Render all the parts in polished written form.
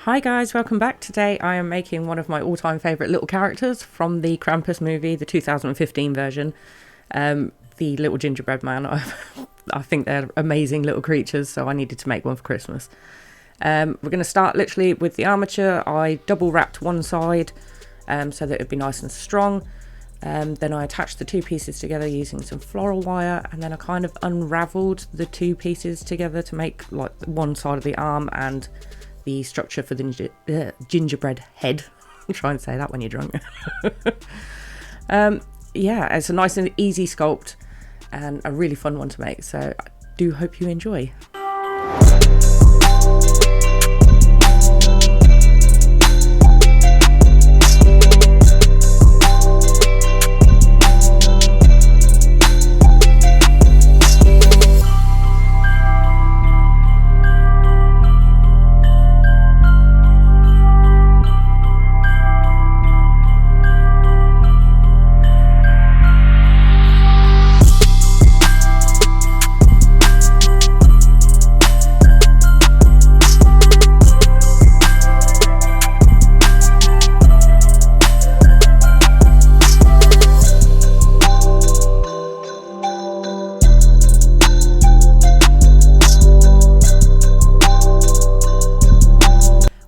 Hi guys, welcome back. Today I am making one of my all-time favourite little characters from the Krampus movie, the 2015 version. The little gingerbread man. I think they're amazing little creatures, so I needed to make one for Christmas. We're going to start literally with the armature. I double wrapped one side so that it would be nice and strong. Then I attached the two pieces together using some floral wire, and then I kind of unravelled the two pieces together to make like one side of the arm and the structure for the gingerbread head. Try and say that when you're drunk. Yeah, it's a nice and easy sculpt and a really fun one to make, so I do hope you enjoy.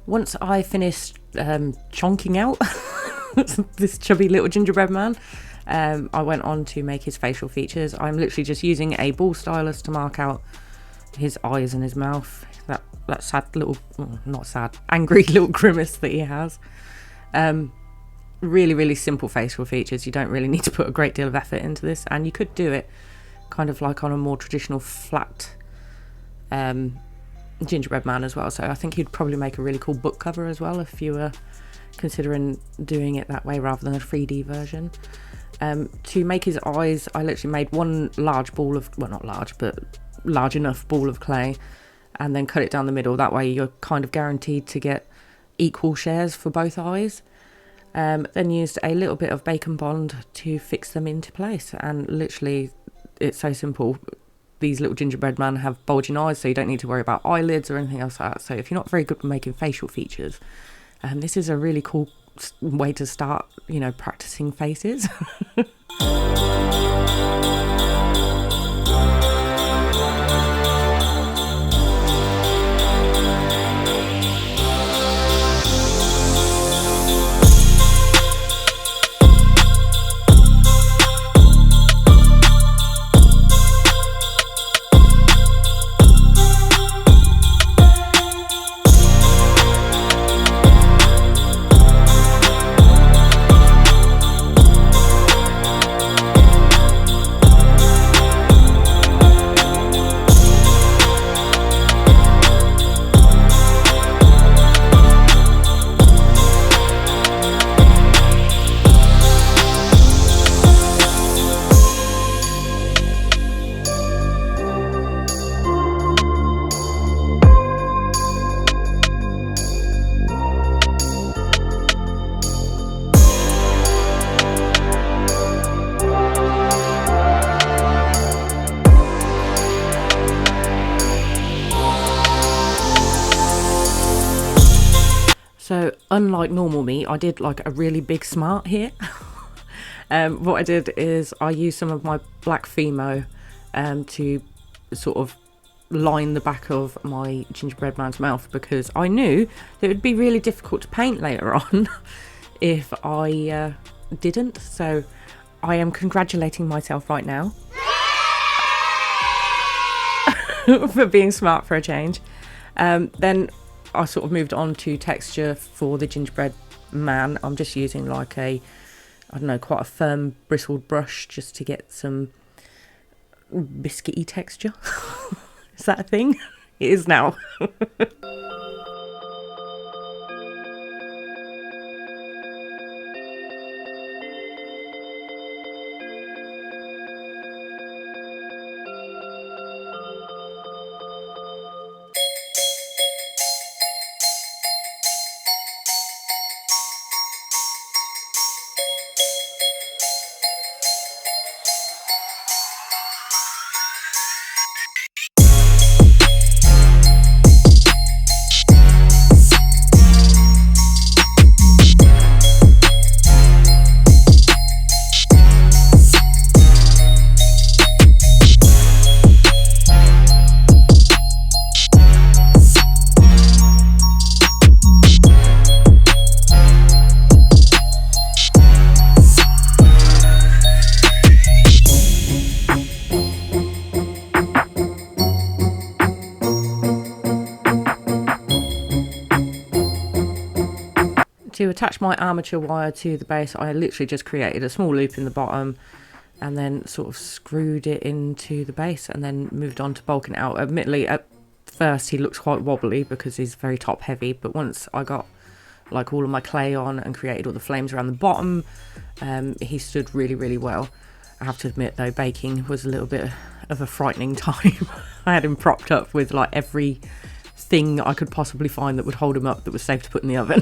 Once I finished chonking out this chubby little gingerbread man, I went on to make his facial features. I'm literally just using a ball stylus to mark out his eyes and his mouth. That sad little, well, not sad, angry little grimace that he has. Really, really simple facial features. You don't really need to put a great deal of effort into this, and you could do it kind of like on a more traditional flat gingerbread man as well, so I think you'd probably make a really cool book cover as well if you were considering doing it that way rather than a 3D version. To make his eyes, I literally made one large ball of, well, not large, but large enough ball of clay, and then cut it down the middle. That way you're kind of guaranteed to get equal shares for both eyes. Then used a little bit of bacon bond to fix them into place, and literally it's so simple. These little gingerbread men have bulging eyes, so you don't need to worry about eyelids or anything else like that. So if you're not very good at making facial features, this is a really cool way to start, you know, practicing faces. So unlike normal me, I did like a really big smart here. What I did is I used some of my black Fimo to sort of line the back of my gingerbread man's mouth, because I knew that it would be really difficult to paint later on if I didn't. So I am congratulating myself right now for being smart for a change. Then I sort of moved on to texture for the gingerbread man. I'm just using like a, I don't know, quite a firm bristled brush just to get some biscuity texture. Is that a thing? It is now. To attach my armature wire to the base, I literally just created a small loop in the bottom and then sort of screwed it into the base and then moved on to bulking it out. Admittedly, at first he looks quite wobbly because he's very top heavy, but once I got like all of my clay on and created all the flames around the bottom, he stood really, really well. I have to admit though, baking was a little bit of a frightening time. I had him propped up with like every thing I could possibly find that would hold him up that was safe to put in the oven.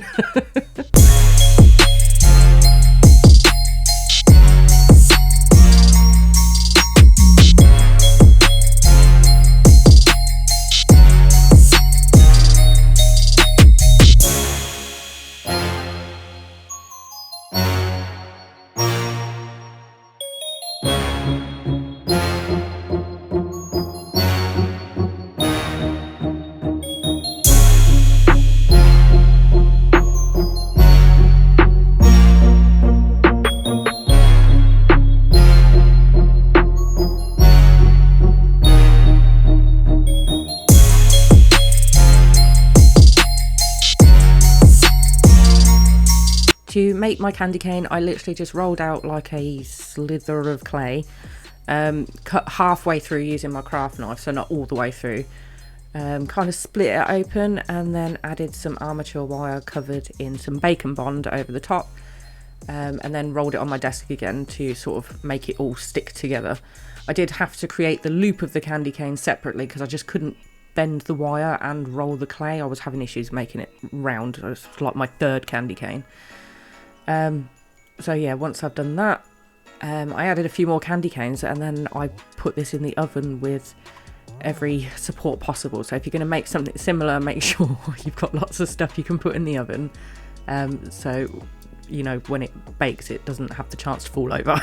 To make my candy cane, I literally just rolled out like a slither of clay, cut halfway through using my craft knife, so not all the way through, kind of split it open and then added some armature wire covered in some bacon bond over the top, and then rolled it on my desk again to sort of make it all stick together. I did have to create the loop of the candy cane separately because I just couldn't bend the wire and roll the clay. I was having issues making it round. It was like my third candy cane. So yeah, once I've done that, I added a few more candy canes and then I put this in the oven with every support possible. So if you're going to make something similar, make sure you've got lots of stuff you can put in the oven, so you know when it bakes it doesn't have the chance to fall over.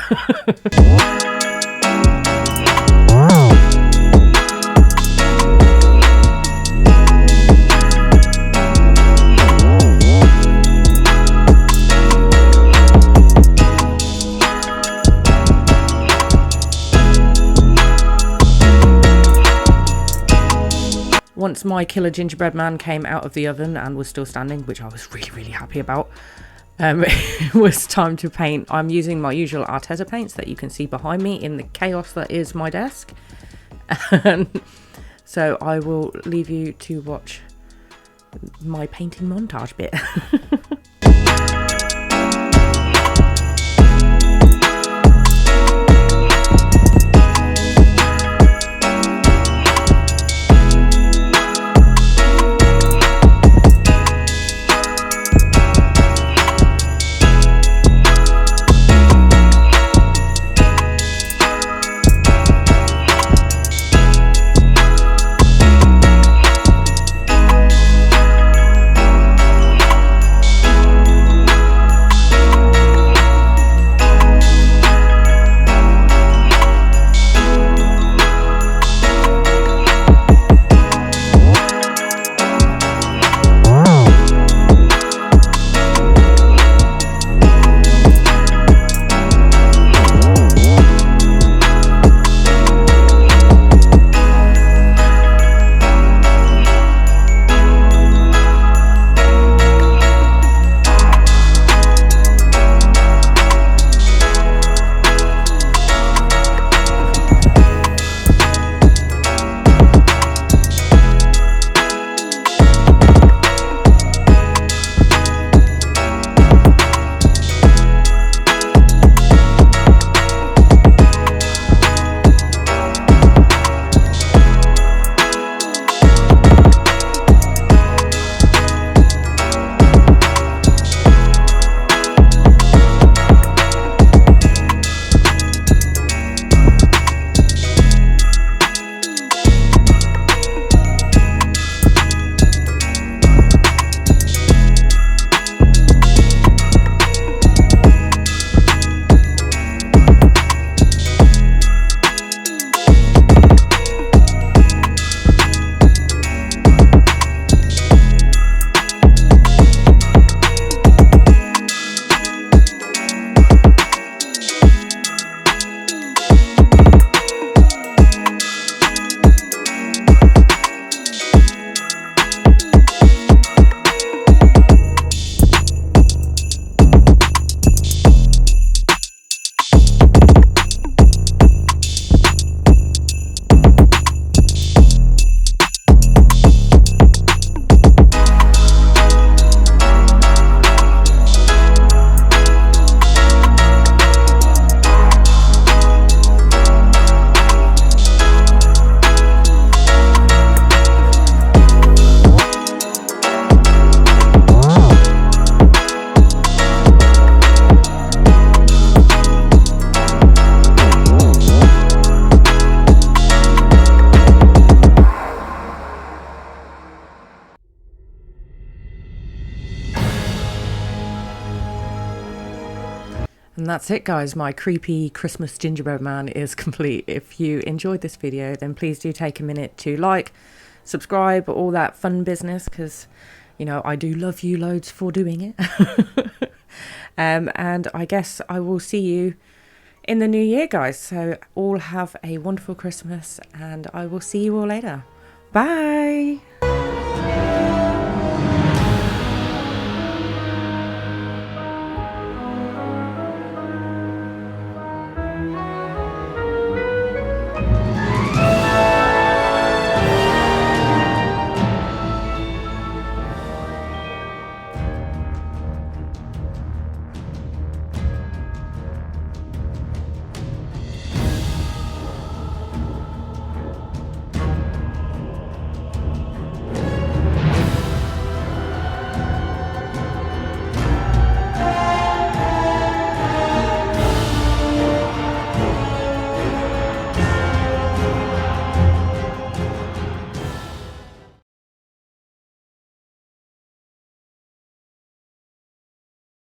Once my killer gingerbread man came out of the oven and was still standing, which I was really, really happy about, it was time to paint. I'm using my usual Arteza paints that you can see behind me in the chaos that is my desk. So I will leave you to watch my painting montage bit. And that's it, guys. My creepy Christmas gingerbread man is complete. If you enjoyed this video, then please do take a minute to like, subscribe, all that fun business, because, you know, I do love you loads for doing it. And I guess I will see you in the new year, guys. So all have a wonderful Christmas, and I will see you all later. Bye.